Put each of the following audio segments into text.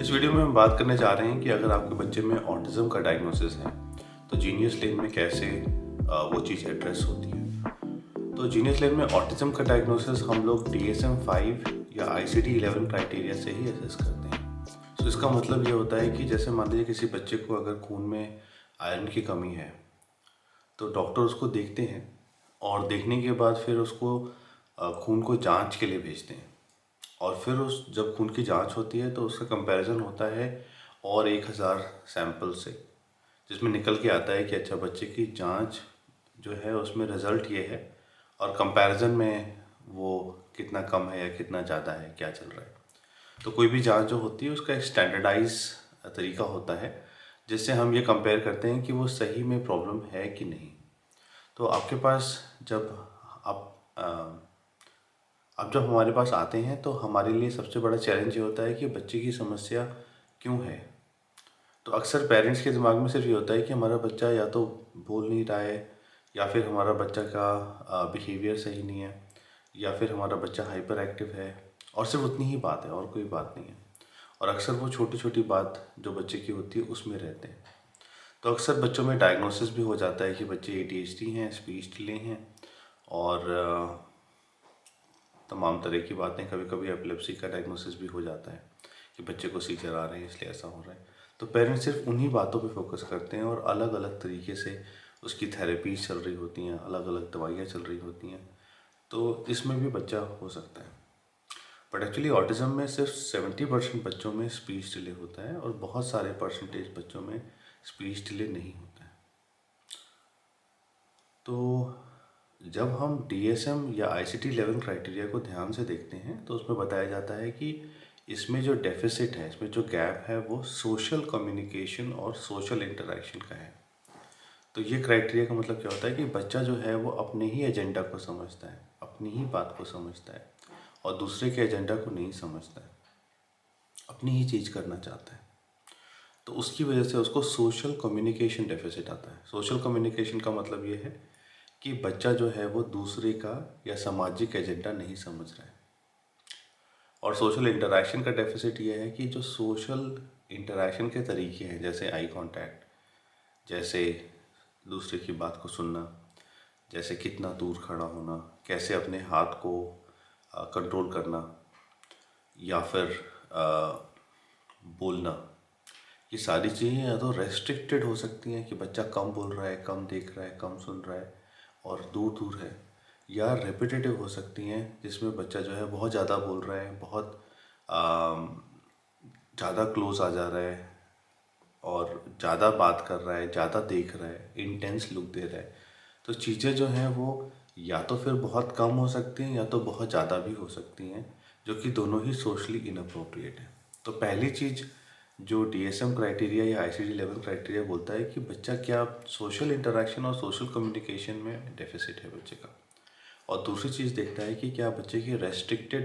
इस वीडियो में हम बात करने जा रहे हैं कि अगर आपके बच्चे में ऑटिज्म का डायग्नोसिस है तो जीनियस लेन में कैसे वो चीज़ एड्रेस होती है। तो जीनियस लेन में ऑटिज्म का डायग्नोसिस हम लोग DSM-5 या ICD-11 क्राइटेरिया से ही असेस करते हैं। तो इसका मतलब ये होता है कि जैसे मान लीजिए किसी बच्चे को अगर खून में आयरन की कमी है तो डॉक्टर उसको देखते हैं और देखने के बाद फिर उसको खून को जांच के लिए भेजते हैं। और फिर उस जब खून की जांच होती है तो उसका कंपैरिजन होता है और 1000 सैंपल से, जिसमें निकल के आता है कि अच्छा बच्चे की जांच जो है उसमें रिज़ल्ट ये है और कंपैरिजन में वो कितना कम है या कितना ज़्यादा है, क्या चल रहा है। तो कोई भी जांच जो होती है उसका एक स्टैंडर्डाइज तरीका होता है जिससे हम ये कंपेयर करते हैं कि वो सही में प्रॉब्लम है कि नहीं। तो आपके पास जब आप अब जब हमारे पास आते हैं तो हमारे लिए सबसे बड़ा चैलेंज ये होता है कि बच्चे की समस्या क्यों है। तो अक्सर पेरेंट्स के दिमाग में सिर्फ ये होता है कि हमारा बच्चा या तो बोल नहीं रहा है, या फिर हमारा बच्चा का बिहेवियर सही नहीं है, या फिर हमारा बच्चा हाइपर एक्टिव है, और सिर्फ उतनी ही बात है और कोई बात नहीं है। और अक्सर वो छोटी छोटी बात जो बच्चे की होती है उसमें रहते हैं। तो अक्सर बच्चों में डायग्नोसिस भी हो जाता है कि बच्चे ADHD हैं, स्पीच डिले हैं, और तमाम तरह की बातें। कभी कभी एपिलेप्सी का डायग्नोसिस भी हो जाता है कि बच्चे को सीजर आ रहे हैं इसलिए ऐसा हो रहा है। तो पेरेंट्स सिर्फ उन्हीं बातों पे फोकस करते हैं और अलग अलग तरीके से उसकी थेरेपीज चल रही होती हैं, अलग अलग दवाइयाँ चल रही होती हैं। तो इसमें भी बच्चा हो सकता है। बट एक्चुअली ऑटिज़म में सिर्फ 70% बच्चों में स्पीच डिले होता है और बहुत सारे परसेंटेज बच्चों में स्पीच डिले नहीं होता है। तो जब हम DSM या ICD-11 क्राइटेरिया को ध्यान से देखते हैं तो उसमें बताया जाता है कि इसमें जो डेफिसिट है, इसमें जो गैप है, वो सोशल कम्युनिकेशन और सोशल इंटरेक्शन का है। तो ये क्राइटेरिया का मतलब क्या होता है कि बच्चा जो है वो अपने ही एजेंडा को समझता है, अपनी ही बात को समझता है, और दूसरे के एजेंडा को नहीं समझता है, अपनी ही चीज़ करना चाहता है। तो उसकी वजह से उसको सोशल कम्युनिकेशन डेफिसिट आता है। सोशल कम्युनिकेशन का मतलब ये है कि बच्चा जो है वो दूसरे का या सामाजिक एजेंडा नहीं समझ रहा है। और सोशल इंटरेक्शन का डेफिसिट ये है कि जो सोशल इंटरेक्शन के तरीके हैं, जैसे आई कांटेक्ट, जैसे दूसरे की बात को सुनना, जैसे कितना दूर खड़ा होना, कैसे अपने हाथ को कंट्रोल करना, या फिर बोलना, ये सारी चीज़ें या तो रेस्ट्रिक्टेड हो सकती हैं कि बच्चा कम बोल रहा है, कम देख रहा है, कम सुन रहा है और दूर दूर है, या रेपिटेटिव हो सकती हैं जिसमें बच्चा जो है बहुत ज़्यादा बोल रहा है, बहुत ज़्यादा क्लोज आ जा रहा है और ज़्यादा बात कर रहा है, ज़्यादा देख रहा है, इंटेंस लुक दे रहा है। तो चीज़ें जो हैं वो या तो फिर बहुत कम हो सकती हैं या तो बहुत ज़्यादा भी हो सकती हैं, जो कि दोनों ही सोशली इनअप्रोप्रिएट है। तो पहली चीज़ जो DSM क्राइटेरिया या ICD-11 क्राइटेरिया बोलता है कि बच्चा क्या सोशल इंटरेक्शन और सोशल कम्युनिकेशन में डेफिसिट है बच्चे का। और दूसरी चीज़ देखता है कि क्या बच्चे की रेस्ट्रिक्टेड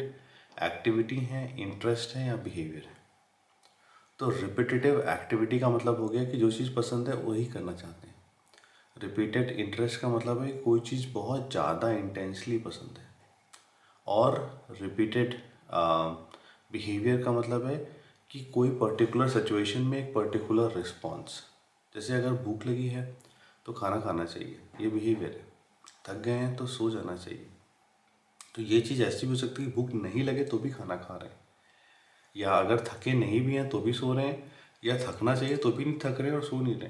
एक्टिविटी है, इंटरेस्ट है या बिहेवियर है। तो रिपीटेटिव एक्टिविटी का मतलब हो गया कि जो चीज़ पसंद है वही करना चाहते हैं। रिपीटेड इंटरेस्ट का मतलब है कोई चीज़ बहुत ज़्यादा इंटेंसली पसंद है। और रिपीटेड बिहेवियर का मतलब है कि कोई पर्टिकुलर सिचुएशन में एक पर्टिकुलर रिस्पॉन्स, जैसे अगर भूख लगी है तो खाना खाना चाहिए, ये बिहेवियर है। थक गए हैं तो सो जाना चाहिए। तो ये चीज़ ऐसी भी हो सकती है कि भूख नहीं लगे तो भी खाना खा रहे हैं, या अगर थके नहीं भी हैं तो भी सो रहे हैं, या थकना चाहिए तो भी नहीं थक रहे और सो नहीं रहे।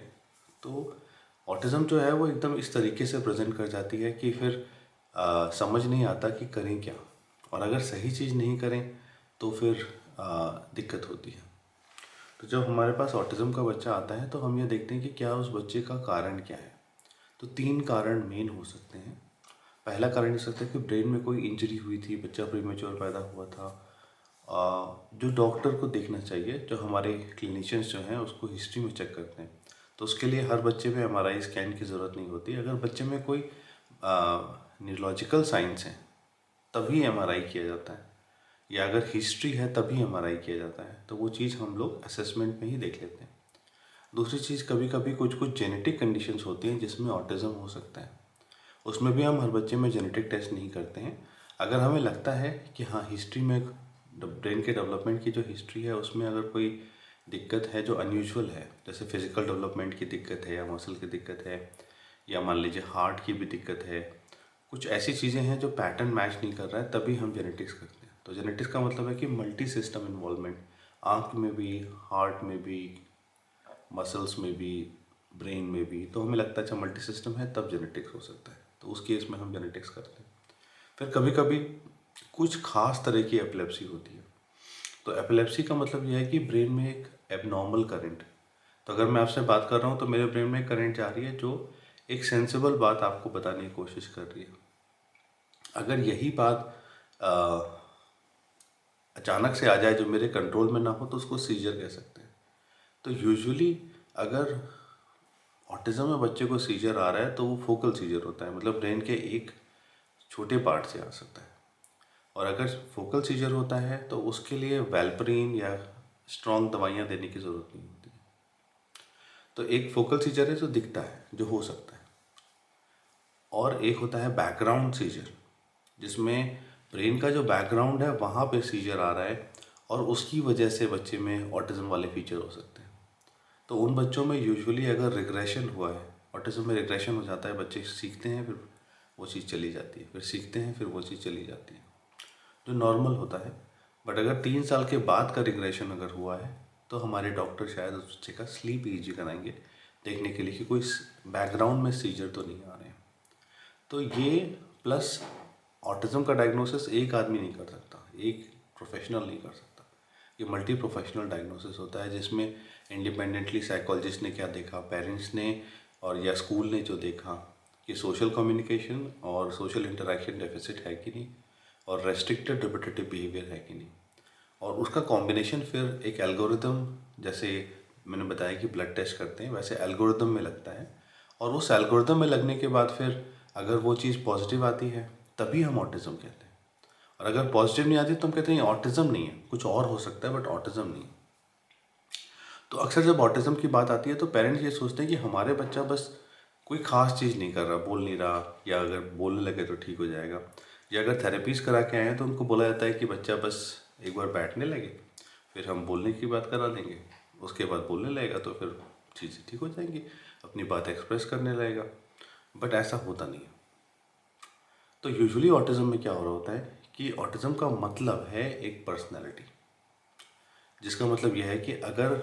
तो ऑटिज़म जो है वो एकदम इस तरीके से प्रेजेंट कर जाती है कि फिर समझ नहीं आता कि करें क्या, और अगर सही चीज़ नहीं करें तो फिर दिक्कत होती है। तो जब हमारे पास ऑटिज़म का बच्चा आता है तो हम ये देखते हैं कि क्या उस बच्चे का कारण क्या है। तो 3 कारण मेन हो सकते हैं। पहला कारण हो सकता है कि ब्रेन में कोई इंजरी हुई थी, बच्चा प्रीमेच्योर पैदा हुआ था। जो डॉक्टर को देखना चाहिए, जो हमारे क्लिनिशियंस जो हैं उसको हिस्ट्री में चेक करते हैं। तो उसके लिए हर बच्चे में MRI स्कैन की ज़रूरत नहीं होती। अगर बच्चे में कोई न्यूरोलॉजिकल साइंस हैं तभी MRI किया जाता है, या अगर हिस्ट्री है तभी MRI किया जाता है। तो वो चीज़ हम लोग असेसमेंट में ही देख लेते हैं। दूसरी चीज़, कभी कभी कुछ कुछ जेनेटिक कंडीशंस होती हैं जिसमें ऑटिज़म हो सकता है। उसमें भी हम हर बच्चे में जेनेटिक टेस्ट नहीं करते हैं। अगर हमें लगता है कि हाँ, हिस्ट्री में ब्रेन के डेवलपमेंट की जो हिस्ट्री है उसमें अगर कोई दिक्कत है जो अनयूजुअल है, जैसे फिजिकल डेवलपमेंट की दिक्कत है या मसल की दिक्कत है या मान लीजिए हार्ट की भी दिक्कत है, कुछ ऐसी चीज़ें हैं जो पैटर्न मैच नहीं कर रहा है, तभी हम जेनेटिक्स करते हैं। तो जेनेटिक्स का मतलब है कि मल्टी सिस्टम इन्वॉल्वमेंट, आँख में भी, हार्ट में भी, मसल्स में भी, ब्रेन में भी। तो हमें लगता है अच्छा मल्टी सिस्टम है तब जेनेटिक्स हो सकता है, तो उस केस में हम जेनेटिक्स करते हैं। फिर कभी कभी कुछ खास तरह की एपिलेप्सी होती है। तो एपिलेप्सी का मतलब यह है कि ब्रेन में एक एबनॉर्मल करंट, तो अगर मैं आपसे बात कर रहा हूँ तो मेरे ब्रेन में एक करंट जा रही है जो एक सेंसिबल बात आपको बताने की कोशिश कर रही है। अगर यही बात अ, अचानक से आ जाए जो मेरे कंट्रोल में ना हो तो उसको सीजर कह सकते हैं। तो यूजुअली अगर ऑटिज्म में बच्चे को सीजर आ रहा है तो वो फोकल सीजर होता है, मतलब ब्रेन के एक छोटे पार्ट से आ सकता है। और अगर फोकल सीजर होता है तो उसके लिए वेलप्रीन या स्ट्रॉन्ग दवाइयाँ देने की ज़रूरत नहीं होती। तो एक फोकल सीजर है जो दिखता है, जो हो सकता है, और एक होता है बैकग्राउंड सीजर, जिसमें ब्रेन का जो बैकग्राउंड है वहाँ पे सीजर आ रहा है और उसकी वजह से बच्चे में ऑटिज्म वाले फीचर हो सकते हैं। तो उन बच्चों में यूजुअली अगर रिग्रेशन हुआ है, ऑटिज्म में रिग्रेशन हो जाता है, बच्चे सीखते हैं फिर वो चीज़ चली जाती है, फिर सीखते हैं फिर वो चीज़ चली जाती है, जो नॉर्मल होता है। बट अगर 3 साल के बाद का रिग्रेशन अगर हुआ है तो हमारे डॉक्टर शायद उस बच्चे का स्लीप ईजी कराएंगे, देखने के लिए कि कोई बैकग्राउंड में सीजर तो नहीं आ रहे हैं। तो ये प्लस ऑटिज्म का डायग्नोसिस एक आदमी नहीं कर सकता, एक प्रोफेशनल नहीं कर सकता। ये मल्टी प्रोफेशनल डायग्नोसिस होता है जिसमें इंडिपेंडेंटली साइकोलॉजिस्ट ने क्या देखा, पेरेंट्स ने और या स्कूल ने जो देखा कि सोशल कम्युनिकेशन और सोशल इंटरेक्शन डेफिसिट है कि नहीं, और रेस्ट्रिक्टेड रिपिटेटिव बिहेवियर है कि नहीं, और उसका कॉम्बिनेशन फिर एक एल्गोरिदम, जैसे मैंने बताया कि ब्लड टेस्ट करते हैं वैसे एल्गोरिदम में लगता है। और उस एल्गोरिदम में लगने के बाद फिर अगर वो चीज़ पॉजिटिव आती है तभी हम ऑटिज्म कहते हैं, और अगर पॉजिटिव नहीं आती तो हम कहते हैं ऑटिज्म नहीं है, कुछ और हो सकता है बट ऑटिज्म नहीं। तो अक्सर जब ऑटिज्म की बात आती है तो पेरेंट्स ये सोचते हैं कि हमारे बच्चा बस कोई ख़ास चीज़ नहीं कर रहा, बोल नहीं रहा, या अगर बोलने लगे तो ठीक हो जाएगा, या अगर थेरेपीज़ करा के आए हैं तो उनको बोला जाता है कि बच्चा बस एक बार बैठने लगे फिर हम बोलने की बात करा देंगे, उसके बाद बोलने लगेगा तो फिर चीज़ें ठीक हो जाएंगी, अपनी बात एक्सप्रेस करने लगेगा। बट ऐसा होता नहीं है। तो यूजुअली ऑटिज्म में क्या हो रहा होता है कि ऑटिज्म का मतलब है एक पर्सनैलिटी, जिसका मतलब यह है कि अगर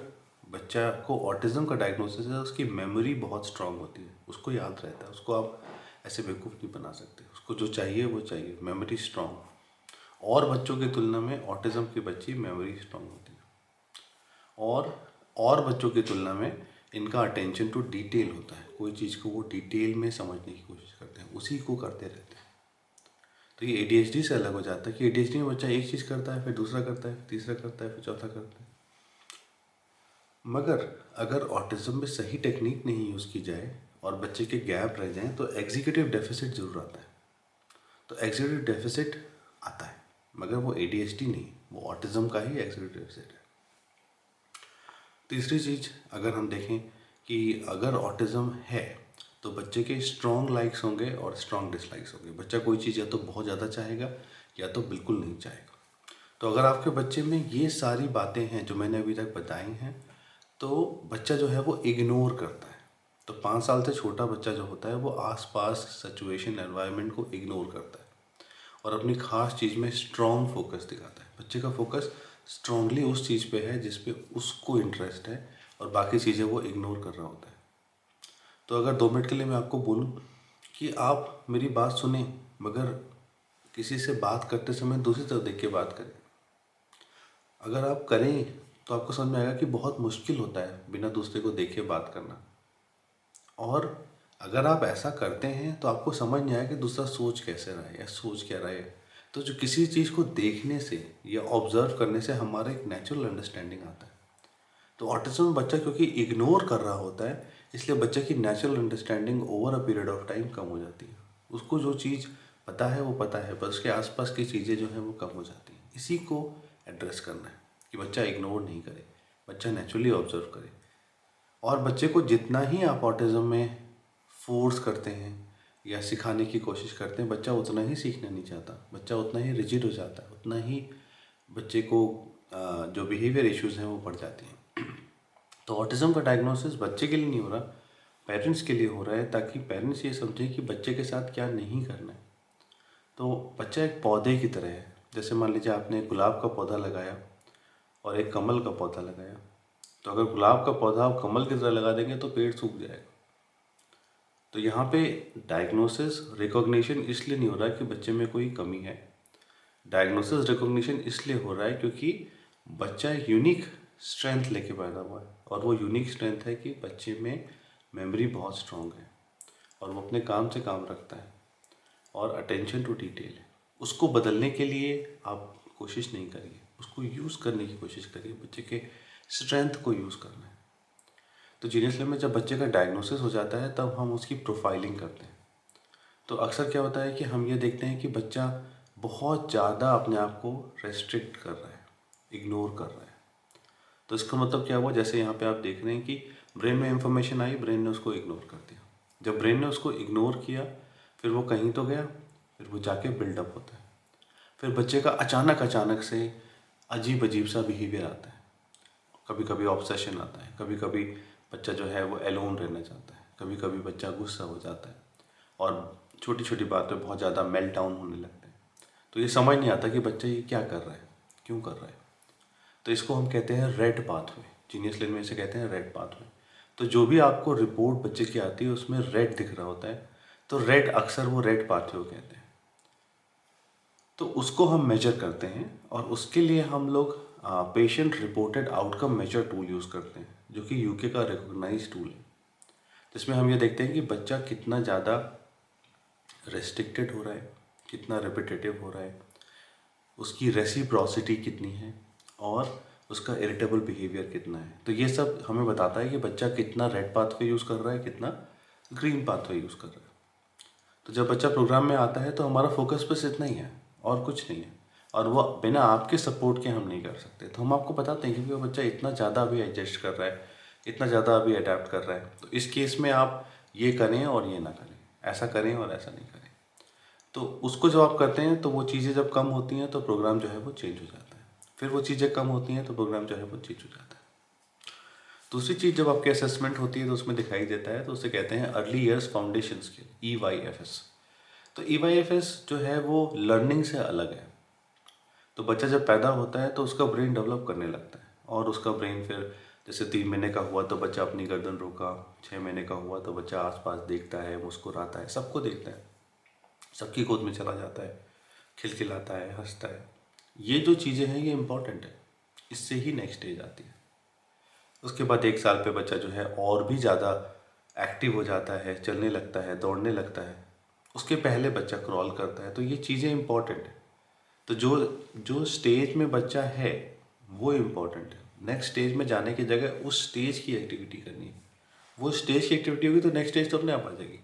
बच्चा को ऑटिज्म का डायग्नोसिस है उसकी मेमोरी बहुत स्ट्रांग होती है, उसको याद रहता है, उसको आप ऐसे बेवकूफ़ नहीं बना सकते, उसको जो चाहिए वो चाहिए, मेमोरी स्ट्रांग। और बच्चों की तुलना में ऑटिज्म की बच्ची मेमोरी स्ट्रांग होती है, और बच्चों की तुलना में इनका अटेंशन टू डिटेल होता है, कोई चीज़ को वो डिटेल में समझने की कोशिश करते हैं, उसी को करते रहते हैं। तो ये ADHD से अलग हो जाता है कि ADHD में बच्चा एक चीज़ करता है फिर दूसरा करता है फिर तीसरा करता है फिर चौथा करता है। मगर अगर ऑटिज्म में सही टेक्निक नहीं यूज़ की जाए और बच्चे के गैप रह जाएं तो एग्जीक्यूटिव डेफिसिट ज़रूर आता है। तो एग्जीक्यूटिव डेफिसिट आता है मगर वो ADHD नहीं, वो ऑटिज्म का ही एग्जीक्यूटिव डेफिसिट है। तीसरी चीज़ अगर हम देखें कि अगर ऑटिज्म है तो बच्चे के स्ट्रॉन्ग लाइक्स होंगे और स्ट्रॉन्ग डिसलाइक्स होंगे। बच्चा कोई चीज़ या तो बहुत ज़्यादा चाहेगा या तो बिल्कुल नहीं चाहेगा। तो अगर आपके बच्चे में ये सारी बातें हैं जो मैंने अभी तक बताई हैं तो बच्चा जो है वो इग्नोर करता है। तो 5 साल से छोटा बच्चा जो होता है वो आसपास सिचुएशन एनवायरनमेंट को इग्नोर करता है और अपनी खास चीज़ में स्ट्रॉन्ग फोकस दिखाता है। बच्चे का फोकस स्ट्रांगली उस चीज़ पे है जिस पे उसको इंटरेस्ट है और बाकी चीज़ें वो इग्नोर कर रहा होता है। तो अगर 2 मिनट के लिए मैं आपको बोलूँ कि आप मेरी बात सुने मगर किसी से बात करते समय दूसरी तरफ देख के बात करें, अगर आप करें तो आपको समझ में आएगा कि बहुत मुश्किल होता है बिना दूसरे को देखे बात करना। और अगर आप ऐसा करते हैं तो आपको समझ नहीं आया कि दूसरा सोच कैसे रहा है या सोच क्या रहा है। तो जो किसी चीज़ को देखने से या ऑब्जर्व करने से हमारा एक नेचुरल अंडरस्टैंडिंग आता है। तो ऑटिज्म में बच्चा क्योंकि इग्नोर कर रहा होता है इसलिए बच्चे की natural understanding over a period of time कम हो जाती है। उसको जो चीज़ पता है वो पता है, पर उसके आसपास की चीज़ें जो हैं वो कम हो जाती हैं। इसी को एड्रेस करना है कि बच्चा इग्नोर नहीं करे, बच्चा नेचुरली ऑब्जर्व करे। और बच्चे को जितना ही आप ऑटिज्म में फोर्स करते हैं या सिखाने की कोशिश करते हैं बच्चा उतना ही सीखना नहीं चाहता, बच्चा उतना ही रिजिड हो जाता है, उतना ही बच्चे को जो बिहेवियर इश्यूज़ हैं वो बढ़ जाती हैं। तो ऑटिज़म का डायग्नोसिस बच्चे के लिए नहीं हो रहा, पेरेंट्स के लिए हो रहा है, ताकि पेरेंट्स ये समझें कि बच्चे के साथ क्या नहीं करना है। तो बच्चा एक पौधे की तरह है। जैसे मान लीजिए आपने एक गुलाब का पौधा लगाया और एक कमल का पौधा लगाया, तो अगर गुलाब का पौधा आप कमल की तरह लगा देंगे तो पेड़ सूख जाएगा। तो यहाँ पे डायग्नोसिस रिकॉग्निशन इसलिए नहीं हो रहा है कि बच्चे में कोई कमी है। डायग्नोसिस रिकॉग्निशन इसलिए हो रहा है क्योंकि बच्चा एक यूनिक स्ट्रेंथ लेके पैदा हुआ है, और वो यूनिक स्ट्रेंथ है कि बच्चे में मेमोरी बहुत स्ट्रांग है और वो अपने काम से काम रखता है और अटेंशन टू डिटेल है। उसको बदलने के लिए आप कोशिश नहीं करिए, उसको यूज़ करने की कोशिश करिए, बच्चे के स्ट्रेंथ को यूज़ करना है। तो जीनियस लैब में जब बच्चे का डायग्नोसिस हो जाता है तब हम उसकी प्रोफाइलिंग करते हैं। तो अक्सर क्या होता है कि हम ये देखते हैं कि बच्चा बहुत ज़्यादा अपने आप को रेस्ट्रिक्ट कर रहा है, इग्नोर कर रहा है। तो इसका मतलब क्या हुआ, जैसे यहाँ पे आप देख रहे हैं कि ब्रेन में इंफॉर्मेशन आई, ब्रेन ने उसको इग्नोर कर दिया। जब ब्रेन ने उसको इग्नोर किया फिर वो कहीं तो गया, फिर वो जाके बिल्डअप होता है। फिर बच्चे का अचानक से अजीब अजीब सा बिहेवियर आता है। कभी कभी ऑब्सेशन आता है, कभी कभी बच्चा जो है वो एलोन रहना चाहता है, कभी कभी बच्चा गुस्सा हो जाता है और छोटी छोटी बात पे बहुत ज़्यादा मेल्ट डाउन होने लगते हैं। तो ये समझ नहीं आता कि बच्चा ये क्या कर रहा है, क्यों कर रहा है। तो इसको हम कहते हैं रेड पाथवे। जीनियस लैब में इसे कहते हैं रेड पाथवे। तो जो भी आपको रिपोर्ट बच्चे की आती है उसमें रेड दिख रहा होता है, तो रेड अक्सर वो रेड पाथवे को कहते हैं। तो उसको हम मेजर करते हैं और उसके लिए हम लोग patient reported outcome measure tool use करते हैं, जो कि यूके का रिकॉग्नाइज टूल है, जिसमें हम ये देखते हैं कि बच्चा कितना ज़्यादा रेस्ट्रिक्टेड हो रहा है, कितना रिपीटेटिव हो रहा है, उसकी रेसिप्रोसिटी कितनी है और उसका इरिटेबल बिहेवियर कितना है। तो ये सब हमें बताता है कि बच्चा कितना रेड पाथवे यूज़ कर रहा है, कितना ग्रीन पाथवे यूज़ कर रहा है। तो जब बच्चा प्रोग्राम में आता है तो हमारा फोकस बस इतना ही है और कुछ नहीं है, और वो बिना आपके सपोर्ट के हम नहीं कर सकते। तो हम आपको बताते हैं क्योंकि वो बच्चा इतना ज़्यादा अभी एडजस्ट कर रहा है, इतना ज़्यादा अभी अडेप्ट कर रहा है, तो इस केस में आप ये करें और ये ना करें, ऐसा करें और ऐसा नहीं करें। तो उसको जब आप करते हैं तो वो चीज़ें जब कम होती हैं तो प्रोग्राम जो है वो चेंज हो जाता है, फिर वो चीज़ें कम होती हैं तो प्रोग्राम जो है वो चेंज हो जाता है। दूसरी चीज़ जब आपकी असेसमेंट होती है तो उसमें दिखाई देता है, तो उसे कहते हैं early years foundation skill, EYFS। तो EYFS जो है वो लर्निंग से अलग है। तो बच्चा जब पैदा होता है तो उसका ब्रेन डेवलप करने लगता है, और उसका ब्रेन फिर जैसे 3 महीने का हुआ तो बच्चा अपनी गर्दन रोका, 6 महीने का हुआ तो बच्चा आसपास देखता है, मुस्कुराता है, सबको देखता है, सबकी गोद में चला जाता है, खिलखिलाता है, हंसता है। ये जो चीज़ें हैं ये इम्पॉर्टेंट है, इससे ही नेक्स्ट स्टेज आती है। उसके बाद 1 साल पे बच्चा जो है और भी ज़्यादा एक्टिव हो जाता है, चलने लगता है, दौड़ने लगता है। उसके पहले बच्चा क्रॉल करता है, तो ये चीज़ें इम्पॉर्टेंट है। तो जो जो स्टेज में बच्चा है वो इम्पोर्टेंट है। नेक्स्ट स्टेज में जाने की जगह उस स्टेज की एक्टिविटी करनी है। वो स्टेज की एक्टिविटी होगी तो नेक्स्ट स्टेज तो अपने आप आ जाएगी।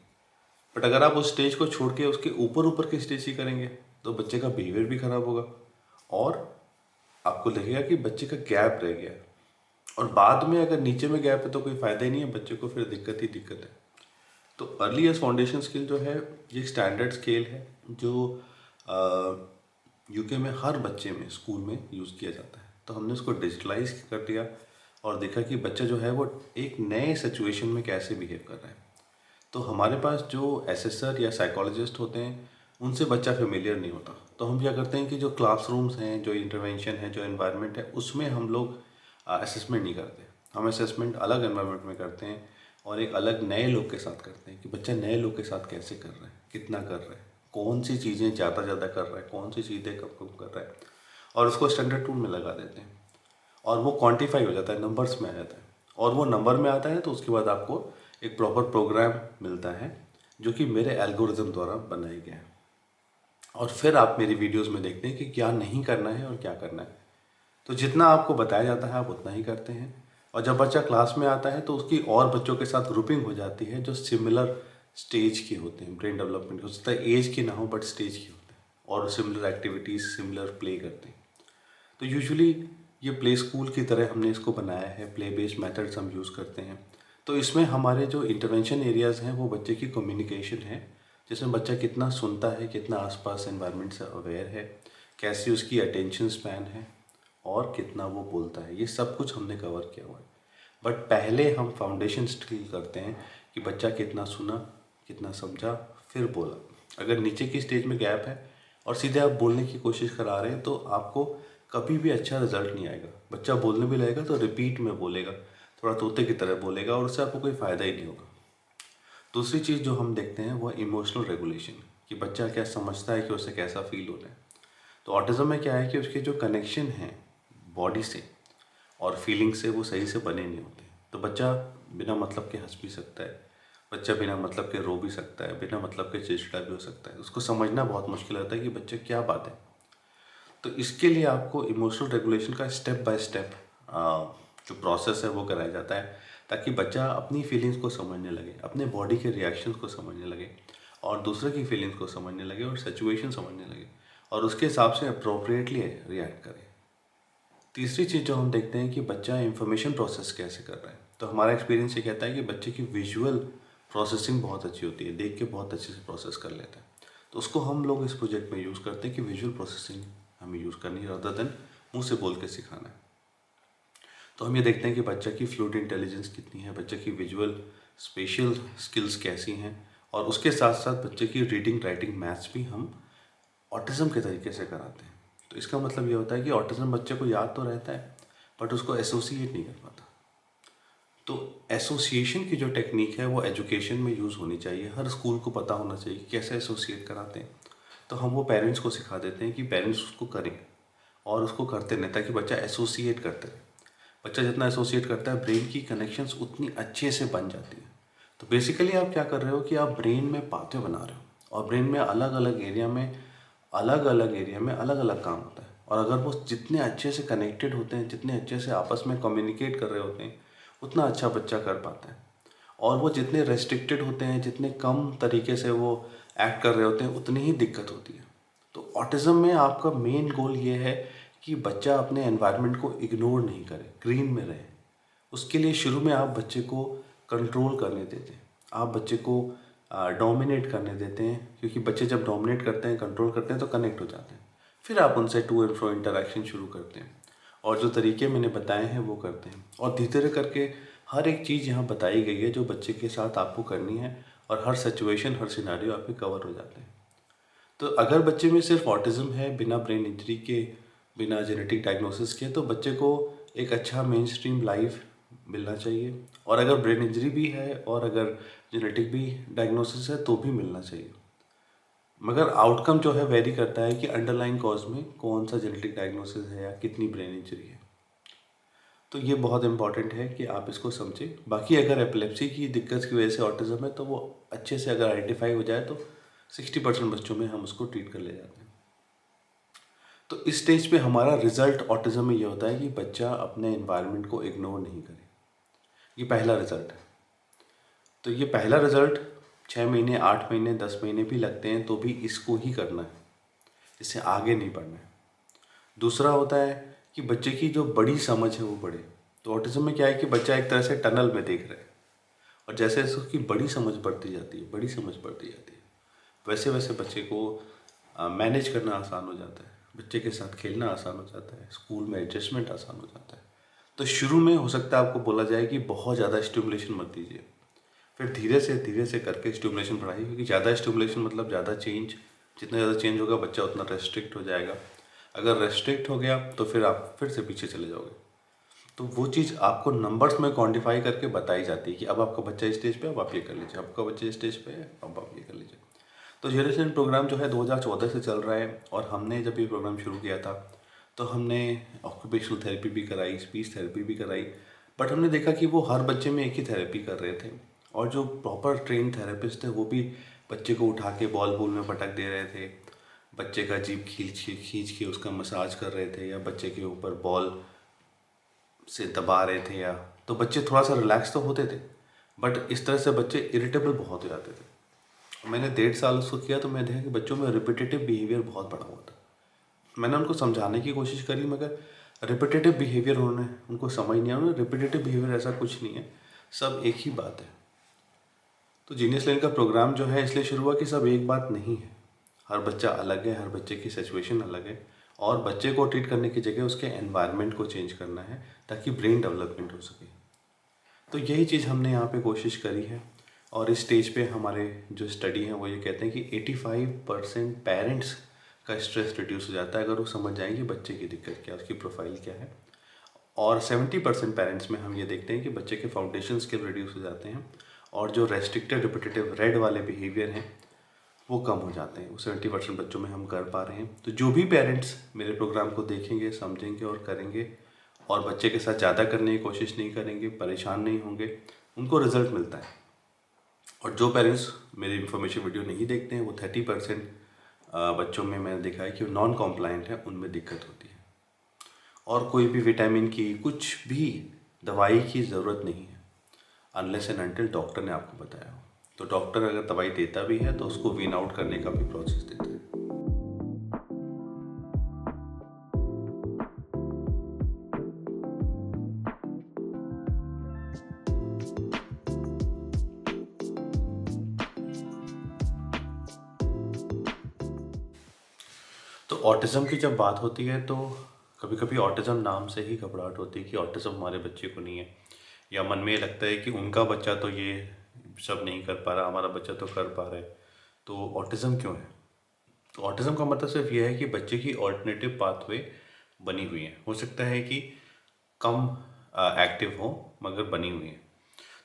बट अगर आप उस स्टेज को छोड़ के उसके ऊपर ऊपर की स्टेज ही करेंगे तो बच्चे का बिहेवियर भी खराब होगा, और आपको लगेगा कि बच्चे का गैप रह गया, और बाद में अगर नीचे में गैप है तो कोई फ़ायदा ही नहीं है, बच्चे को फिर दिक्कत ही दिक्कत है। तो अर्ली एज फाउंडेशन स्किल जो है ये स्टैंडर्ड स्केल है जो यूके में हर बच्चे में स्कूल में यूज़ किया जाता है। तो हमने उसको डिजिटलाइज कर दिया और देखा कि बच्चा जो है वो एक नए सिचुएशन में कैसे बिहेव कर रहा है। तो हमारे पास जो एसेसर या साइकोलॉजिस्ट होते हैं उनसे बच्चा फेमिलियर नहीं होता, तो हम क्या करते हैं कि जो क्लासरूम्स हैं, जो इंटरवेंशन है, जो इन्वायरमेंट है, उसमें हम लोग असेसमेंट नहीं करते। हम असेसमेंट अलग इन्वायरमेंट में करते हैं और एक अलग नए लोग के साथ करते हैं कि बच्चा नए लोग के साथ कैसे कर रहा है, कितना कर रहा है, कौन सी चीज़ें ज़्यादा ज़्यादा कर रहा है, कौन सी चीज़ें कम कम कर रहा है, और उसको स्टैंडर्ड टूल में लगा देते हैं और वो क्वांटिफाई हो जाता है, नंबर्स में आ जाता है। और वो नंबर में आता है तो उसके बाद आपको एक प्रॉपर प्रोग्राम मिलता है जो कि मेरे एल्गोरिज्म द्वारा बनाया गया है, और फिर आप मेरी वीडियोस में देखते हैं कि क्या नहीं करना है और क्या करना है। तो जितना आपको बताया जाता है आप उतना ही करते हैं, और जब बच्चा क्लास में आता है तो उसकी और बच्चों के साथ ग्रुपिंग हो जाती है जो सिमिलर स्टेज के होते हैं, ब्रेन डेवलपमेंट हो सकता है एज की ना हो बट स्टेज की होते हैं, और सिमिलर एक्टिविटीज़, सिमिलर प्ले करते हैं। तो यूजुअली ये प्ले स्कूल की तरह हमने इसको बनाया है, प्ले बेस्ड मेथड्स हम यूज़ करते हैं। तो इसमें हमारे जो इंटरवेंशन एरियाज़ हैं वो बच्चे की कम्युनिकेशन है, जिसमें बच्चा कितना सुनता है, कितना आसपास एनवायरनमेंट से अवेयर है, कैसी उसकी अटेंशन स्पैन है, और कितना वो बोलता है, ये सब कुछ हमने कवर किया हुआ है। बट पहले हम फाउंडेशन स्किल करते हैं कि बच्चा कितना सुना, कितना समझा, फिर बोला। अगर नीचे की स्टेज में गैप है और सीधे आप बोलने की कोशिश करा रहे हैं तो आपको कभी भी अच्छा रिजल्ट नहीं आएगा। बच्चा बोलने भी लगेगा तो रिपीट में बोलेगा, थोड़ा तोते की तरह बोलेगा, और उससे आपको कोई फ़ायदा ही नहीं होगा। दूसरी चीज़ जो हम देखते हैं वो इमोशनल रेगुलेशन, कि बच्चा क्या समझता है कि उसे कैसा फील होना है। तो ऑटिज़म में क्या है कि उसके जो कनेक्शन हैं बॉडी से और फीलिंग से वो सही से बने नहीं होते। तो बच्चा बिना मतलब के हंस भी सकता है, बच्चा बिना मतलब के रो भी सकता है, बिना मतलब के चिड़चिड़ा भी हो सकता है। उसको समझना बहुत मुश्किल होता है कि बच्चे क्या बात है। तो इसके लिए आपको इमोशनल रेगुलेशन का स्टेप बाय स्टेप जो प्रोसेस है वो कराया जाता है, ताकि बच्चा अपनी फीलिंग्स को समझने लगे, अपने बॉडी के रिएक्शंस को समझने लगे, और दूसरे की फीलिंग्स को समझने लगे, और सिचुएशन समझने लगे, और उसके हिसाब से अप्रोप्रिएटली रिएक्ट करे। तीसरी चीज़ जो हम देखते हैं कि बच्चा इंफॉर्मेशन प्रोसेस कैसे कर रहा है। तो हमारा एक्सपीरियंस ये कहता है कि बच्चे की विजुअल प्रोसेसिंग बहुत अच्छी होती है, देख के बहुत अच्छे से प्रोसेस कर लेता है। तो उसको हम लोग इस प्रोजेक्ट में यूज़ करते हैं कि विजुअल प्रोसेसिंग हमें यूज़ करनी है, रादर देन मुंह से बोल के सिखाना है। तो हम ये देखते हैं कि बच्चा की फ्लूइड इंटेलिजेंस कितनी है, बच्चे की विजुअल स्पेशियल स्किल्स कैसी हैं, और उसके साथ साथ बच्चे की रीडिंग, राइटिंग, मैथ्स भी हम ऑटिज़म के तरीके से कराते हैं। तो इसका मतलब ये होता है कि ऑटिज़म बच्चे को याद तो रहता है बट उसको एसोसिएट नहीं कर पाता। तो एसोसिएशन की जो टेक्निक है वो एजुकेशन में यूज़ होनी चाहिए। हर स्कूल को पता होना चाहिए कि कैसे एसोसिएट कराते हैं। तो हम वो पेरेंट्स को सिखा देते हैं कि पेरेंट्स उसको करें और उसको करते रहें, ताकि बच्चा एसोसिएट करते रहे। बच्चा जितना एसोसिएट करता है ब्रेन की कनेक्शंस उतनी अच्छे से बन जाती है। तो बेसिकली आप क्या कर रहे हो कि आप ब्रेन में पाथवे बना रहे हो, और ब्रेन में अलग अलग एरिया में अलग अलग काम होता है। और अगर वो जितने अच्छे से कनेक्टेड होते हैं, जितने अच्छे से आपस में कम्युनिकेट कर रहे होते हैं, उतना अच्छा बच्चा कर पाता है। और वो जितने रेस्ट्रिक्टेड होते हैं, जितने कम तरीके से वो एक्ट कर रहे होते हैं, उतनी ही दिक्कत होती है। तो ऑटिज़म में आपका मेन गोल ये है कि बच्चा अपने एनवायरनमेंट को इग्नोर नहीं करे, ग्रीन में रहे। उसके लिए शुरू में आप बच्चे को कंट्रोल करने देते हैं, आप बच्चे को डोमिनेट करने देते हैं, क्योंकि बच्चे जब डोमिनेट करते हैं, कंट्रोल करते हैं, तो कनेक्ट हो जाते हैं। फिर आप उनसे टू एंड फ्रो इंटरेक्शन शुरू करते हैं, और जो तरीके मैंने बताए हैं वो करते हैं, और धीरे धीरे करके हर एक चीज़ यहाँ बताई गई है जो बच्चे के साथ आपको करनी है, और हर सिचुएशन, हर सिनारियो आपके कवर हो जाते हैं। तो अगर बच्चे में सिर्फ ऑटिज़म है, बिना ब्रेन इंजरी के, बिना जेनेटिक डायग्नोसिस के, तो बच्चे को एक अच्छा मेन स्ट्रीम लाइफ मिलना चाहिए। और अगर ब्रेन इंजरी भी है और अगर जेनेटिक भी डायग्नोसिस है तो भी मिलना चाहिए। मगर आउटकम जो है वेरी करता है कि अंडरलाइन कॉज में कौन सा जेनेटिक डायग्नोसिस है या कितनी ब्रेन इंजरी है। तो ये बहुत इंपॉर्टेंट है कि आप इसको समझें। बाकी अगर एपिलेप्सी की दिक्कत की वजह से ऑटिज़म है तो वो अच्छे से अगर आइडेंटिफाई हो जाए तो 60% बच्चों में हम उसको ट्रीट कर ले जाते हैं। तो इस स्टेज पे हमारा रिजल्ट ऑटिज़म में ये होता है कि बच्चा अपने एनवायरनमेंट को इग्नोर नहीं करे। ये पहला रिजल्ट है। तो ये पहला रिजल्ट 6 महीने, 8 महीने, 10 महीने भी लगते हैं तो भी इसको ही करना है, इससे आगे नहीं बढ़ना है। दूसरा होता है कि बच्चे की जो बड़ी समझ है वो बढ़े। तो ऑटिज़म में क्या है कि बच्चा एक तरह से टनल में देख रहा है, और जैसे जैसे उसकी बड़ी समझ बढ़ती जाती है, बड़ी समझ बढ़ती जाती है, वैसे वैसे बच्चे को मैनेज करना आसान हो जाता है, बच्चे के साथ खेलना आसान हो जाता है, स्कूल में एडजस्टमेंट आसान हो जाता है। तो शुरू में हो सकता है आपको बोला जाए कि बहुत ज़्यादा स्टिमुलेशन मत दीजिए, फिर धीरे से करके स्टिमुलेशन बढ़ाइए, क्योंकि ज़्यादा स्टिमुलेशन मतलब ज़्यादा चेंज। जितना ज़्यादा चेंज होगा बच्चा उतना रेस्ट्रिक्ट हो जाएगा। अगर रेस्ट्रिक्ट हो गया तो फिर आप फिर से पीछे चले जाओगे। तो वो चीज़ आपको नंबर्स में क्वांटिफाई करके बताई जाती है कि अब आपका बच्चा इस स्टेज पे, अब आप ये कर लीजिए, आपका बच्चा इस स्टेज पे है, अब आप ये कर लीजिए। तो जेनरेशन प्रोग्राम जो है 2014 से चल रहा है, और हमने जब ये प्रोग्राम शुरू किया था तो हमने ऑक्यूपेशनल थेरेपी भी कराई, स्पीच थेरेपी भी कराई, बट हमने देखा कि वो हर बच्चे में एक ही थेरेपी कर रहे थे, और जो प्रॉपर ट्रेन थेरेपिस्ट थे वो भी बच्चे को उठा के बॉल पूल में पटक दे रहे थे, बच्चे का जीभ खींच के उसका मसाज कर रहे थे, या बच्चे के ऊपर बॉल से दबा रहे थे, या तो बच्चे थोड़ा सा रिलैक्स तो होते थे, बट इस तरह से बच्चे इरिटेबल बहुत हो जाते थे। मैंने 1.5 साल उसको किया तो मैं देखा कि बच्चों में रिपीटेटिव बिहेवियर बहुत बड़ा हुआ था। मैंने उनको समझाने की कोशिश करी, मगर रिपीटेटिव बिहेवियर उन्होंने, उनको समझ नहीं आया। उन्होंने रिपीटेटिव बिहेवियर ऐसा कुछ नहीं है, सब एक ही बात है। तो जीनियस लाइन का प्रोग्राम जो है इसलिए शुरू हुआ कि सब एक बात नहीं है, हर बच्चा अलग है, हर बच्चे की सिचुएशन अलग है, और बच्चे को ट्रीट करने की जगह उसके एनवायरनमेंट को चेंज करना है ताकि ब्रेन डेवलपमेंट हो सके। तो यही चीज़ हमने यहाँ पे कोशिश करी है। और इस स्टेज पे हमारे जो स्टडी हैं वो ये कहते हैं कि 85% पेरेंट्स का स्ट्रेस रिड्यूस हो जाता है अगर वो समझ जाएं कि बच्चे की दिक्कत क्या है, उसकी प्रोफाइल क्या है। और 70% पेरेंट्स में हम ये देखते हैं कि बच्चे के फाउंडेशन स्किल रिड्यूस हो जाते हैं और जो रेस्ट्रिक्टेड रिपीटेटिव रेड वाले बिहेवियर हैं वो कम हो जाते हैं। वो 70% बच्चों में हम कर पा रहे हैं। तो जो भी पेरेंट्स मेरे प्रोग्राम को देखेंगे, समझेंगे और करेंगे और बच्चे के साथ ज़्यादा करने की कोशिश नहीं करेंगे, परेशान नहीं होंगे, उनको रिजल्ट मिलता है। और जो पेरेंट्स मेरी इन्फॉर्मेशन वीडियो नहीं देखते हैं वो 30% बच्चों में मैंने देखा है कि वो नॉन कॉम्प्लाइंट है, उनमें दिक्कत होती है। और कोई भी विटामिन की, कुछ भी दवाई की ज़रूरत नहीं है अनलेस एंड अनटिल डॉक्टर ने आपको बताया हो। तो डॉक्टर अगर दवाई देता भी है तो उसको वीन आउट करने का भी प्रोसेस देता है। तो ऑटिज़म की जब बात होती है तो कभी कभी ऑटिज़म नाम से ही घबराहट होती है कि ऑटिज़म हमारे बच्चे को नहीं है, या मन में ये लगता है कि उनका बच्चा तो ये सब नहीं कर पा रहा, हमारा बच्चा तो कर पा रहा है, तो ऑटिज़म क्यों है। तो ऑटिज़म का मतलब सिर्फ ये है कि बच्चे की ऑल्टरनेटिव पाथवे बनी हुई है। हो सकता है कि कम एक्टिव हो मगर बनी हुई है।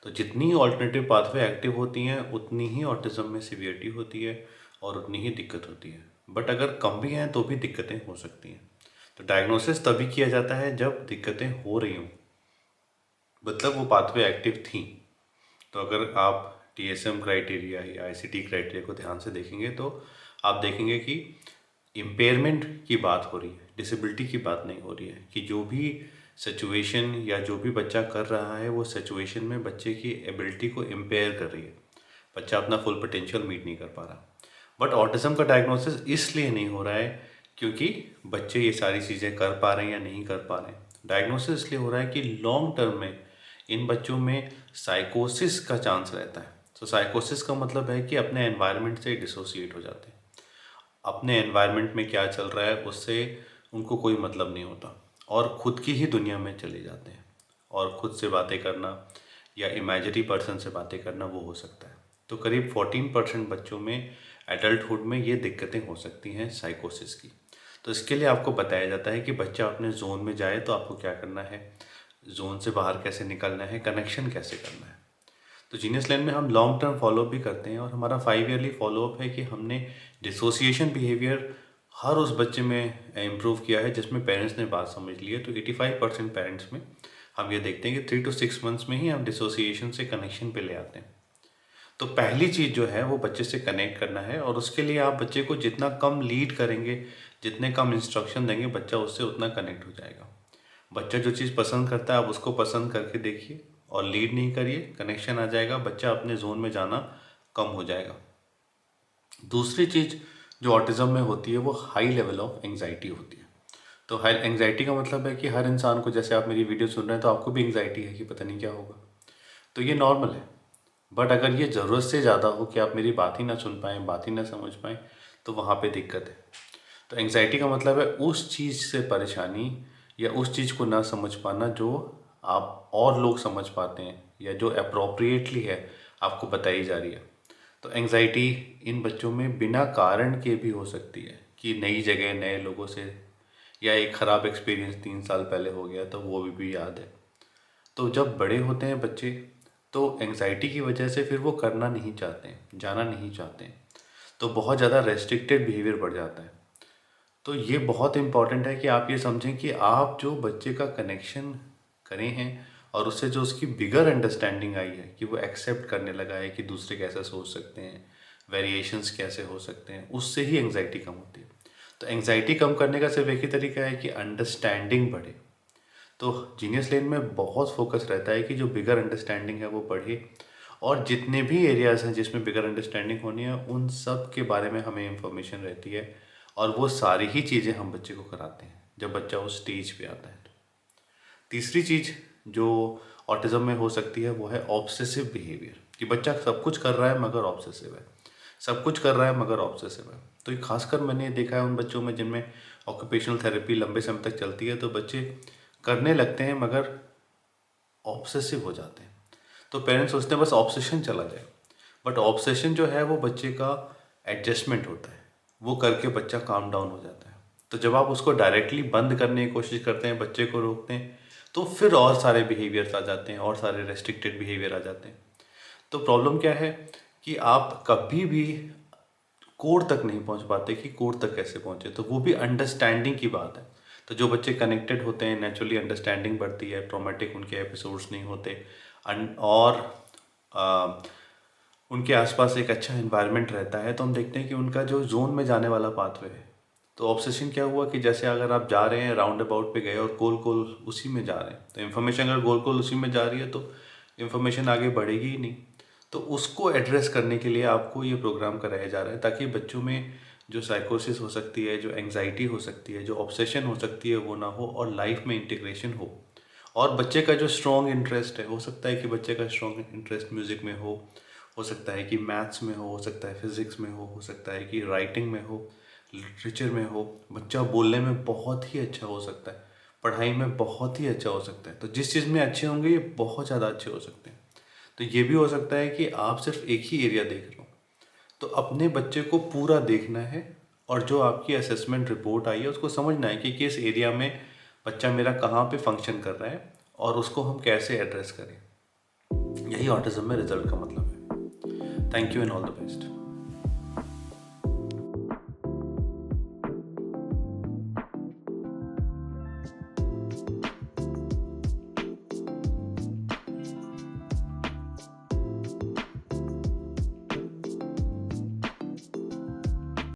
तो जितनी ऑल्टरनेटिव पाथवे एक्टिव होती हैं उतनी ही ऑटिज़म में सीवियरिटी होती है और उतनी ही दिक्कत होती है। बट अगर कम भी हैं तो भी दिक्कतें हो सकती हैं। तो डायग्नोसिस तभी किया जाता है जब दिक्कतें हो रही हों, मतलब वो पाथवे एक्टिव थी। तो अगर आप TSM क्राइटेरिया या ICD क्राइटेरिया को ध्यान से देखेंगे तो आप देखेंगे कि इम्पेयरमेंट की बात हो रही है, डिसेबिलिटी की बात नहीं हो रही है। कि जो भी सिचुएशन या जो भी बच्चा कर रहा है वो सिचुएशन में बच्चे की एबिलिटी को इम्पेयर कर रही है, बच्चा अपना फुल पोटेंशियल मीट नहीं कर पा रहा। बट ऑटिज़म का डायग्नोसिस इसलिए नहीं हो रहा है क्योंकि बच्चे ये सारी चीज़ें कर पा रहे हैं या नहीं कर पा रहे हैं। डायग्नोसिस इसलिए हो रहा है कि लॉन्ग टर्म में इन बच्चों में साइकोसिस का चांस रहता है। तो साइकोसिस का मतलब है कि अपने एनवायरनमेंट से डिसोसिएट हो जाते हैं। अपने एनवायरनमेंट में क्या चल रहा है उससे उनको कोई मतलब नहीं होता और ख़ुद की ही दुनिया में चले जाते हैं। और ख़ुद से बातें करना या इमेजिनरी पर्सन से बातें करना वो हो सकता है। तो करीब 14% बच्चों में एडल्टहुड में ये दिक्कतें हो सकती हैं साइकोसिस की। तो इसके लिए आपको बताया जाता है कि बच्चा अपने जोन में जाए तो आपको क्या करना है, जोन से बाहर कैसे निकलना है, कनेक्शन कैसे करना है। तो जीनियस लैंड में हम लॉन्ग टर्म फॉलोअप भी करते हैं और हमारा 5 ईयरली फॉलोअप है कि हमने डिसोसिएशन बिहेवियर हर उस बच्चे में इम्प्रूव किया है जिसमें पेरेंट्स ने बात समझ ली है। तो 85% पेरेंट्स में हम ये देखते हैं कि 3 to 6 मंथ्स में ही हम डिसोसिएशन से कनेक्शन पे ले आते हैं। तो पहली चीज़ जो है वो बच्चे से कनेक्ट करना है और उसके लिए आप बच्चे को जितना कम लीड करेंगे, जितने कम इंस्ट्रक्शन देंगे, बच्चा उससे उतना कनेक्ट हो जाएगा। बच्चा जो चीज़ पसंद करता है आप उसको पसंद करके देखिए और लीड नहीं करिए, कनेक्शन आ जाएगा, बच्चा अपने जोन में जाना कम हो जाएगा। दूसरी चीज़ जो ऑटिज़म में होती है वो हाई लेवल ऑफ एंग्जाइटी होती है। तो हाई एंग्जाइटी का मतलब है कि हर इंसान को, जैसे आप मेरी वीडियो सुन रहे हैं तो आपको भी एंग्जाइटी है कि पता नहीं क्या होगा, तो ये नॉर्मल है। बट अगर ये ज़रूरत से ज़्यादा हो कि आप मेरी बात ही ना सुन पाएँ, बात ही ना समझ पाएँ, तो वहाँ पे दिक्कत है। तो एंग्जाइटी का मतलब है उस चीज़ से परेशानी या उस चीज़ को ना समझ पाना जो आप और लोग समझ पाते हैं या जो अप्रोप्रिएटली है आपको बताई जा रही है। तो एंग्जाइटी इन बच्चों में बिना कारण के भी हो सकती है कि नई जगह, नए लोगों से, या एक ख़राब एक्सपीरियंस 3 साल पहले हो गया तो वो भी याद है। तो जब बड़े होते हैं बच्चे तो एंग्जाइटी की वजह से फिर वो करना नहीं चाहते हैं, जाना नहीं चाहते हैं, तो बहुत ज़्यादा रेस्ट्रिक्टेड बिहेवियर बढ़ जाता है। तो ये बहुत इम्पॉर्टेंट है कि आप ये समझें कि आप जो बच्चे का कनेक्शन करे हैं और उससे जो उसकी बिगर अंडरस्टैंडिंग आई है कि वो एक्सेप्ट करने लगा है कि दूसरे कैसे सोच सकते हैं, वेरिएशंस कैसे हो सकते हैं, उससे ही एंग्जाइटी कम होती है। तो एंग्जाइटी कम करने का सिर्फ एक ही तरीका है कि अंडरस्टैंडिंग बढ़े। तो जीनियस लेन में बहुत फोकस रहता है कि जो बिगर अंडरस्टैंडिंग है वो बढ़े और जितने भी एरियाज़ हैं जिसमें बिगर अंडरस्टैंडिंग होनी है उन सब के बारे में हमें इंफॉर्मेशन रहती है और वो सारी ही चीज़ें हम बच्चे को कराते हैं जब बच्चा उस स्टेज पे आता है। तीसरी चीज़ जो ऑटिज़म में हो सकती है वो है ऑब्सेसिव बिहेवियर, कि बच्चा सब कुछ कर रहा है मगर ऑब्सेसिव है, सब कुछ कर रहा है मगर ऑब्सेसिव है। तो ये खासकर मैंने देखा है उन बच्चों में जिनमें ऑक्यूपेशनल थेरेपी लंबे समय तक चलती है, तो बच्चे करने लगते हैं मगर ऑब्सेसिव हो जाते हैं। तो पेरेंट्स सोचते हैं बस ऑब्सेशन चला जाए, बट ऑब्सेशन जो है वो बच्चे का एडजस्टमेंट होता है, वो करके बच्चा काम डाउन हो जाता है। तो जब आप उसको डायरेक्टली बंद करने की कोशिश करते हैं, बच्चे को रोकते हैं, तो फिर और सारे बिहेवियर्स आ जाते हैं, और सारे रेस्ट्रिक्टेड बिहेवियर आ जाते हैं। तो प्रॉब्लम क्या है कि आप कभी भी कोर तक नहीं पहुंच पाते कि कोर तक कैसे पहुंचे, तो वो भी अंडरस्टैंडिंग की बात है। तो जो बच्चे कनेक्टेड होते हैं, नेचुरली अंडरस्टैंडिंग बढ़ती है, ट्रॉमेटिक उनके एपिसोड्स नहीं होते, और आ, उनके आसपास एक अच्छा इन्वायरमेंट रहता है, तो हम देखते हैं कि उनका जो जोन में जाने वाला पाथवे है। तो ऑब्सेशन क्या हुआ कि जैसे अगर आप जा रहे हैं राउंड अबाउट पे गए और गोल गोल उसी में जा रहे हैं, तो इन्फॉर्मेशन अगर गोल गोल उसी में जा रही है तो इन्फॉर्मेशन आगे बढ़ेगी ही नहीं। तो उसको एड्रेस करने के लिए आपको ये प्रोग्राम कराया जा रहा है, ताकि बच्चों में जो साइकोसिस हो सकती है, जो एंग्जाइटी हो सकती है, जो ऑब्सेशन हो सकती है, वो ना हो, और लाइफ में इंटीग्रेशन हो। और बच्चे का जो स्ट्रॉन्ग इंटरेस्ट है, हो सकता है कि बच्चे का स्ट्रॉन्ग इंटरेस्ट म्यूज़िक में हो सकता है कि मैथ्स में हो सकता है फिज़िक्स में हो सकता है कि राइटिंग में हो, लिटरेचर में हो। बच्चा बोलने में बहुत ही अच्छा हो सकता है, पढ़ाई में बहुत ही अच्छा हो सकता है। तो जिस चीज़ में अच्छे होंगे ये बहुत ज़्यादा अच्छे हो सकते हैं। तो ये भी हो सकता है कि आप सिर्फ एक ही एरिया देख रहे हो, तो अपने बच्चे को पूरा देखना है, और जो आपकी असेसमेंट रिपोर्ट आई है उसको समझना है कि किस एरिया में बच्चा मेरा कहाँ पे फंक्शन कर रहा है, और उसको हम कैसे एड्रेस करें। यही ऑटिज्म में रिजल्ट का मतलब है। Thank you and all the best.